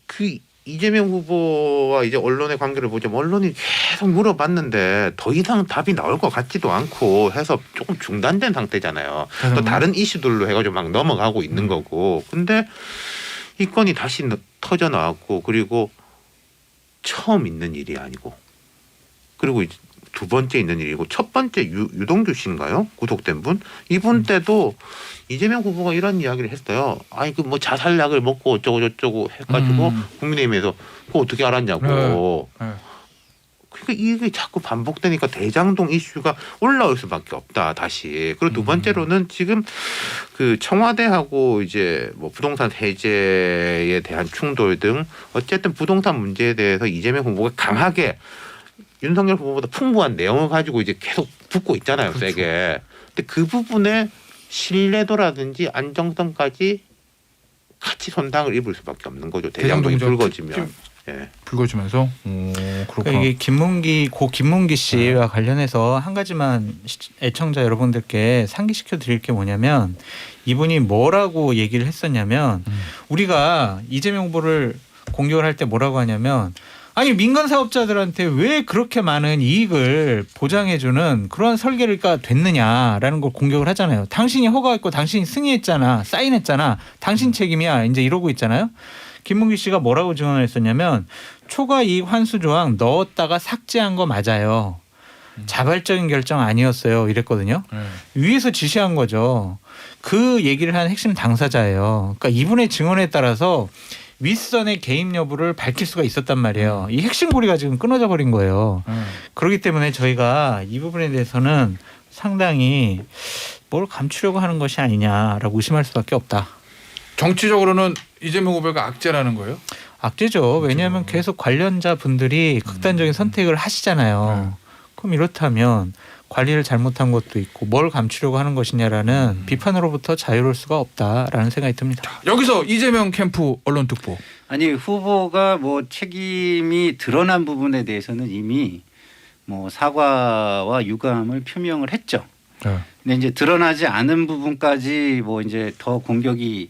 그 이재명 후보와 이제 언론의 관계를 보자면 언론이 계속 물어봤는데 더 이상 답이 나올 것 같지도 않고 해서 조금 중단된 상태잖아요. 또 다른 이슈들로 해가지고 막 넘어가고 있는 거고. 근데 이 건이 다시 터져 나왔고 그리고 처음 있는 일이 아니고 그리고 이제 두 번째 있는 일이고 첫 번째 유동규 씨인가요? 구속된 분 이분 때도 이재명 후보가 이런 이야기를 했어요. 아니 그 뭐 자살약을 먹고 어쩌고 저쩌고 해가지고 국민의힘에서 그거 어떻게 알았냐고. 네. 그러니까 이게 자꾸 반복되니까 대장동 이슈가 올라올 수밖에 없다 다시. 그리고 두 번째로는 지금 그 청와대하고 이제 뭐 부동산 해제에 대한 충돌 등 어쨌든 부동산 문제에 대해서 이재명 후보가 강하게 윤석열 후보보다 풍부한 내용을 가지고 이제 계속 붙고 있잖아요, 그렇죠. 세게. 근데 그 부분에 신뢰도라든지 안정성까지 같이 손상을 입을 수밖에 없는 거죠. 대장동이 불거지면. 예. 불거지면서. 그러니까 그렇구나. 이게 김문기 씨와 관련해서 한 가지만 애청자 여러분들께 상기시켜 드릴 게 뭐냐면 이분이 뭐라고 얘기를 했었냐면 우리가 이재명 후보를 공격을 할 때 뭐라고 하냐면 아니 민간 사업자들한테 왜 그렇게 많은 이익을 보장해주는 그런 설계가 됐느냐라는 걸 공격을 하잖아요. 당신이 허가했고 당신이 승인했잖아. 사인했잖아. 당신 책임이야. 이제 이러고 있잖아요. 김문기 씨가 뭐라고 증언을 했었냐면 초과 이익 환수 조항 넣었다가 삭제한 거 맞아요. 자발적인 결정 아니었어요. 이랬거든요. 위에서 지시한 거죠. 그 얘기를 한 핵심 당사자예요. 그러니까 이분의 증언에 따라서 윗선의 개입 여부를 밝힐 수가 있었단 말이에요. 이 핵심 고리가 지금 끊어져 버린 거예요. 그렇기 때문에 저희가 이 부분에 대해서는 상당히 뭘 감추려고 하는 것이 아니냐라고 의심할 수밖에 없다. 정치적으로는 이재명 후보가 악재라는 거예요? 악재죠. 왜냐하면 계속 관련자 분들이 극단적인 선택을 하시잖아요. 그럼 이렇다면 관리를 잘못한 것도 있고 뭘 감추려고 하는 것이냐라는 비판으로부터 자유로울 수가 없다라는 생각이 듭니다. 여기서 이재명 캠프 언론 특보. 아니 후보가 뭐 책임이 드러난 부분에 대해서는 이미 뭐 사과와 유감을 표명을 했죠. 네. 근데 이제 드러나지 않은 부분까지 뭐 이제 더 공격이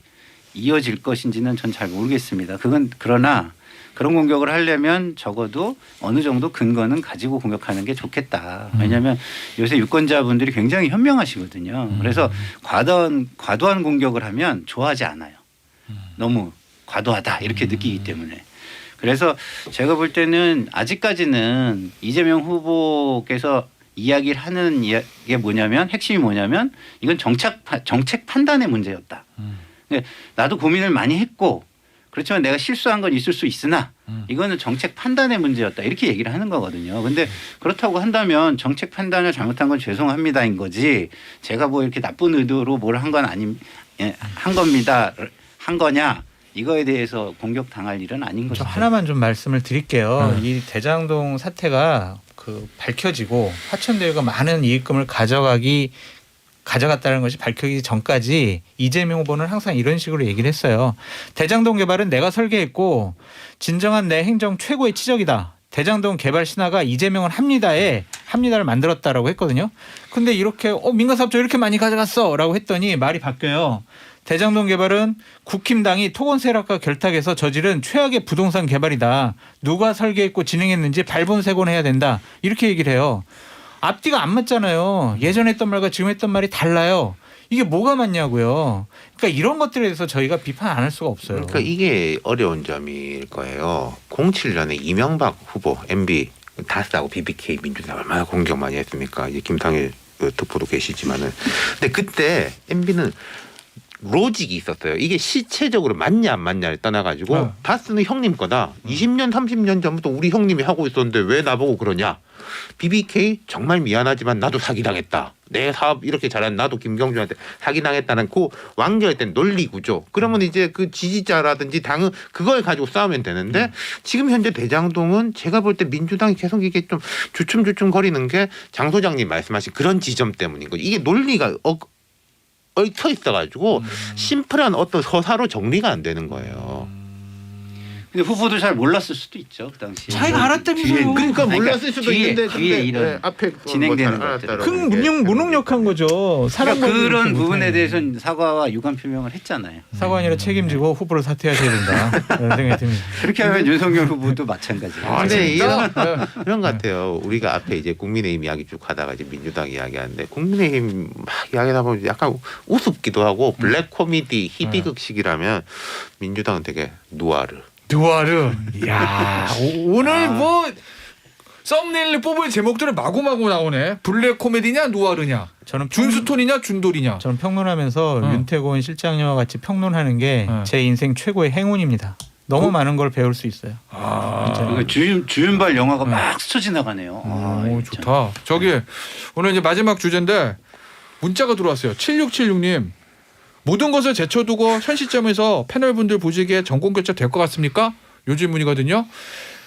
이어질 것인지는 전 잘 모르겠습니다. 그건 그러나 그런 공격을 하려면 적어도 어느 정도 근거는 가지고 공격하는 게 좋겠다. 왜냐하면 요새 유권자분들이 굉장히 현명하시거든요. 그래서 과도한 공격을 하면 좋아하지 않아요. 너무 과도하다 이렇게 느끼기 때문에. 그래서 제가 볼 때는 아직까지는 이재명 후보께서 이야기를 하는 게 뭐냐면 핵심이 뭐냐면 이건 정책 판단의 문제였다. 나도 고민을 많이 했고 그렇지만 내가 실수한 건 있을 수 있으나 이거는 정책 판단의 문제였다 이렇게 얘기를 하는 거거든요. 그런데 그렇다고 한다면 정책 판단을 잘못한 건 죄송합니다인 거지 제가 뭐 이렇게 나쁜 의도로 뭘 한 건 한 겁니다 한 거냐 이거에 대해서 공격당할 일은 아닌 거죠. 하나만 좀 말씀을 드릴게요. 이 대장동 사태가 밝혀지고 화천대유가 많은 이익금을 가져갔다는 것이 밝혀지기 전까지 이재명 후보는 항상 이런 식으로 얘기를 했어요. 대장동 개발은 내가 설계했고 진정한 내 행정 최고의 치적이다. 대장동 개발 신화가 이재명은 합니다를 만들었다라고 했거든요. 근데 이렇게 민간사업자 이렇게 많이 가져갔어라고 했더니 말이 바뀌어요. 대장동 개발은 국힘당이 토건 세력과 결탁해서 저지른 최악의 부동산 개발이다. 누가 설계했고 진행했는지 발본색원해야 된다. 이렇게 얘기를 해요. 앞뒤가 안 맞잖아요. 예전에 했던 말과 지금 했던 말이 달라요. 이게 뭐가 맞냐고요. 그러니까 이런 것들에 대해서 저희가 비판 안 할 수가 없어요. 그러니까 이게 어려운 점일 거예요. 07년에 이명박 후보 MB 다스하고 BBK 민주당 얼마나 공격 많이 했습니까? 이제 김상일 특보도 계시지만은. 근데 그때 MB는 로직이 있었어요. 이게 시체적으로 맞냐 안 맞냐를 떠나가지고 다스는 형님 거다. 20년 30년 전부터 우리 형님이 하고 있었는데 왜 나보고 그러냐. BBK 정말 미안하지만 나도 사기당했다. 내 사업 이렇게 잘한 나도 김경준한테 사기당했다는 그 왕좌의 논리 구조. 그러면 이제 그 지지자라든지 당은 그걸 가지고 싸우면 되는데 지금 현재 대장동은 제가 볼 때 민주당이 계속 이게 좀 주춤주춤 거리는 게 장 소장님 말씀하신 그런 지점 때문인 거죠. 이게 논리가 얽혀 있어가지고 심플한 어떤 서사로 정리가 안 되는 거예요. 근데 후보도 잘 몰랐을 수도 있죠 그 당시. 자기가 알았다면서요. 그러니까 몰랐을 수도 있는데 뒤에 이런 앞에 진행되는 것들. 그건 무능력한 거죠. 그러니까 그런 부분에 대해서는 사과와 유감 표명을 했잖아요. 사과 아니라 책임지고 후보를 사퇴하셔야 된다. 이런 생각이 듭니다. 그렇게 하면 윤석열 후보도 마찬가지예요. 근데 이런 것 같아요. 우리가 앞에 이제 국민의힘 이야기 쭉 하다가 이제 민주당 이야기하는데 국민의힘 막 이야기하다 보면 약간 우습기도 하고 블랙 코미디 희비극식이라면 민주당은 되게 누아르. 야 오늘 뭐 썸네일 뽑을 제목들은 마구마구 나오네. 블랙 코미디냐 누아르냐. 저는 준수톤이냐 준돌이냐. 저는 평론하면서 윤태곤 실장님과 같이 평론하는 게 제 인생 최고의 행운입니다. 너무 많은 걸 배울 수 있어요. 그러니까 주윤발 영화가 막 스쳐 지나가네요. 오, 좋다. 저기 오늘 이제 마지막 주제인데 문자가 들어왔어요. 7676님. 모든 것을 제쳐두고 현 시점에서 패널분들 보시기에 정권 교체 될 것 같습니까? 요 질문이거든요.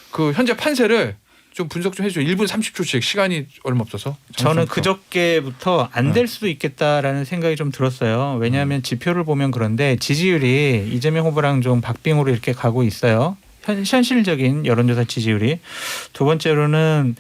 그 현재 판세를 좀 분석 좀 해줘요. 1분 30초씩 시간이 얼마 없어서. 저는 그저께부터 안 될 수도 있겠다라는 생각이 좀 들었어요. 왜냐하면 지표를 보면 그런데 지지율이 이재명 후보랑 좀 박빙으로 이렇게 가고 있어요. 현실적인 여론조사 지지율이. 두 번째로는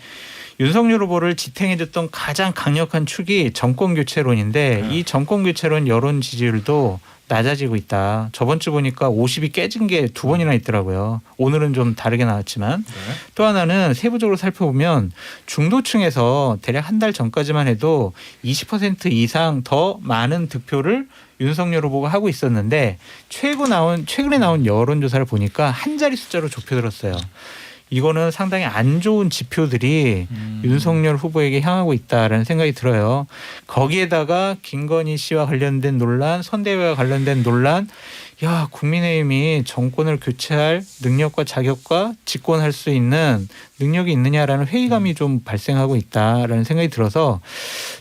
윤석열 후보를 지탱해줬던 가장 강력한 축이 정권교체론인데 이 정권교체론 여론 지지율도 낮아지고 있다. 저번 주 보니까 50이 깨진 게 2번이나 있더라고요. 오늘은 좀 다르게 나왔지만 또 하나는 세부적으로 살펴보면 중도층에서 대략 한 달 전까지만 해도 20% 이상 더 많은 득표를 윤석열 후보가 하고 있었는데 최근에 나온 여론조사를 보니까 한 자리 숫자로 좁혀들었어요. 이거는 상당히 안 좋은 지표들이 윤석열 후보에게 향하고 있다라는 생각이 들어요. 거기에다가 김건희 씨와 관련된 논란, 선대위와 관련된 논란, 야 국민의힘이 정권을 교체할 능력과 자격과 집권할 수 있는 능력이 있느냐라는 회의감이 좀 발생하고 있다라는 생각이 들어서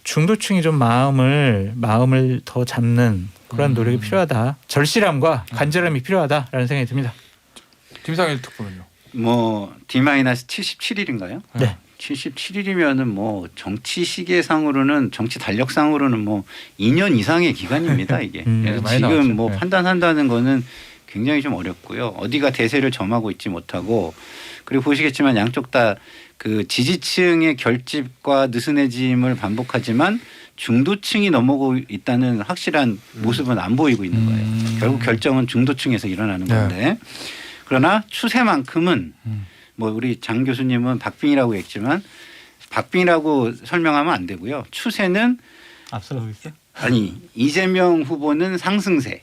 중도층이 좀 마음을 더 잡는 그런 노력이 필요하다. 절실함과 간절함이 필요하다라는 생각이 듭니다. 김상일 특보는요. 뭐 D-77일인가요? 네. 77일이면은 뭐 정치 시계상으로는 정치 달력상으로는 뭐 2년 이상의 기간입니다 이게. 그래서 많이 지금 나왔죠. 뭐 네. 판단한다는 거는 굉장히 좀 어렵고요. 어디가 대세를 점하고 있지 못하고 그리고 보시겠지만 양쪽 다 그 지지층의 결집과 느슨해짐을 반복하지만 중도층이 넘어오고 있다는 확실한 모습은 안 보이고 있는 거예요. 결국 결정은 중도층에서 일어나는 건데. 그러나 추세만큼은 뭐 우리 장 교수님은 박빙이라고 했지만 박빙이라고 설명하면 안 되고요. 추세는 앞서가고 있어요? 아니 이재명 후보는 상승세,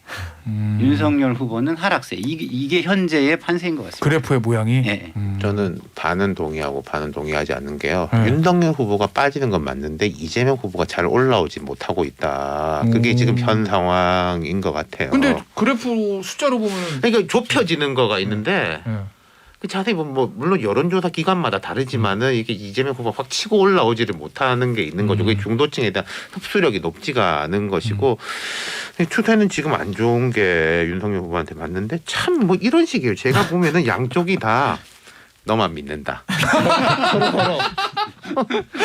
윤석열 후보는 하락세. 이게 현재의 판세인 것 같습니다. 그래프의 모양이. 네. 저는 반은 동의하고 반은 동의하지 않는 게요. 윤석열 후보가 빠지는 건 맞는데 이재명 후보가 잘 올라오지 못하고 있다. 그게 지금 현 상황인 것 같아요. 근데 그래프 숫자로 보면 그러니까 좁혀지는 거가 있는데 그 자세히 보면 뭐 물론 여론조사 기관마다 다르지만은 이게 이재명 후보가 확 치고 올라오지를 못하는 게 있는 거죠. 그게 중도층에 대한 흡수력이 높지가 않은 것이고 추세는 지금 안 좋은 게 윤석열 후보한테 맞는데 참 뭐 이런 식이에요. 제가 보면은 양쪽이 다 너만 믿는다. 서로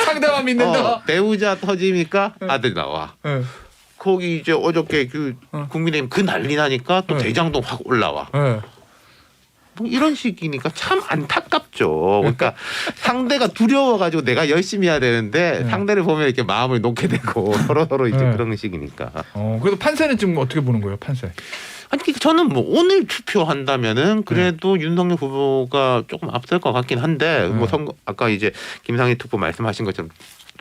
상대만 믿는다. 배우자 터지니까 아들 나와. 거기 이제 어저께 그 국민의힘 그 난리 나니까 또 대장동 확 올라와. 뭐 이런 식이니까 참 안타깝죠. 그러니까 상대가 두려워가지고 내가 열심히 해야 되는데 상대를 보면 이렇게 마음을 놓게 되고 서로 이제 그런 식이니까. 그래도 판세는 지금 어떻게 보는 거예요, 판세? 아니 저는 뭐 오늘 투표한다면은 그래도 윤석열 후보가 조금 앞설 것 같긴 한데 뭐 선거 아까 이제 김상희 특보 말씀하신 것처럼.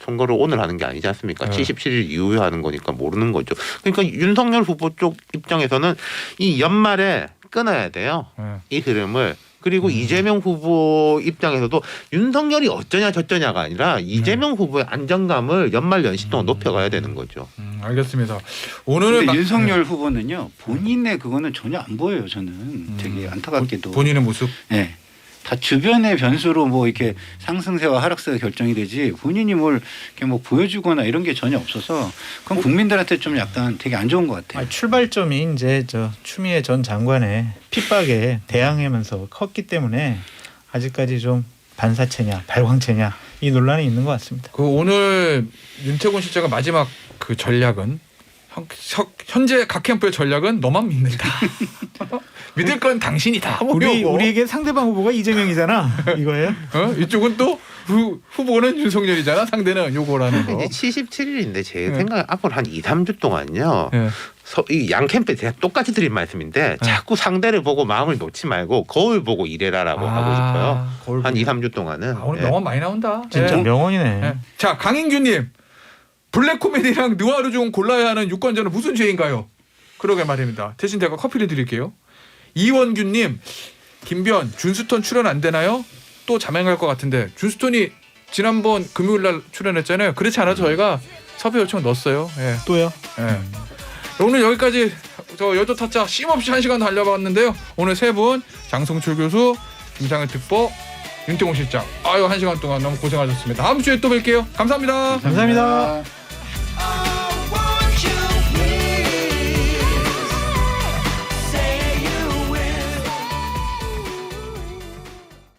선거를 오늘 하는 게 아니지 않습니까? 77일 이후에 하는 거니까 모르는 거죠. 그러니까 윤석열 후보 쪽 입장에서는 이 연말에 끊어야 돼요. 이 흐름을. 그리고 이재명 후보 입장에서도 윤석열이 어쩌냐 저쩌냐가 아니라 이재명 후보의 안정감을 연말 연시 동안 높여가야 되는 거죠. 알겠습니다. 오늘은 윤석열 후보는요. 본인의 그거는 전혀 안 보여요. 저는 되게 안타깝게도. 본인의 모습? 네. 다 주변의 변수로 뭐 이렇게 상승세와 하락세가 결정이 되지 본인이 뭘 이렇게 뭐 보여주거나 이런 게 전혀 없어서 그건 국민들한테 좀 약간 되게 안 좋은 것 같아요. 출발점이 이제 추미애 전 장관의 핍박에 대항하면서 컸기 때문에 아직까지 좀 반사체냐 발광체냐 이 논란이 있는 것 같습니다. 그 오늘 윤태곤 실장의 마지막 그 전략은 현재 각 캠프의 전략은 너만 믿는다. 믿을 건 당신이다. 우리에게 상대방 후보가 이재명이잖아. 이거예요? 이쪽은 또 후보는 윤석열이잖아. 상대는 요거라는 거. 이제 77일인데 제 생각에 앞으로 한 2, 3주 동안요. 이 양 캠프에 제가 똑같이 드린 말씀인데 자꾸 상대를 보고 마음을 놓지 말고 거울 보고 일해라라고 하고 싶어요. 한 2, 3주 동안은. 오늘 명언 많이 나온다. 진짜 명언이네. 자, 강인규님. 블랙 코미디랑 느와르 중 골라야 하는 유권자는 무슨 죄인가요? 그러게 말입니다. 대신 제가 커피를 드릴게요. 이원규님, 김변 준스톤 출연 안 되나요? 또 자맹할 것 같은데 준스톤이 지난번 금요일날 출연했잖아요. 그렇지 않아도 저희가 섭외 요청 넣었어요. 예. 또요? 예. 오늘 여기까지 저 여조 타짜 쉼없이 1시간 달려봤는데요. 오늘 세 분 장성철 교수, 김상현 특보, 윤태곤 실장. 1시간 동안 너무 고생하셨습니다. 다음 주에 또 뵐게요. 감사합니다. 감사합니다.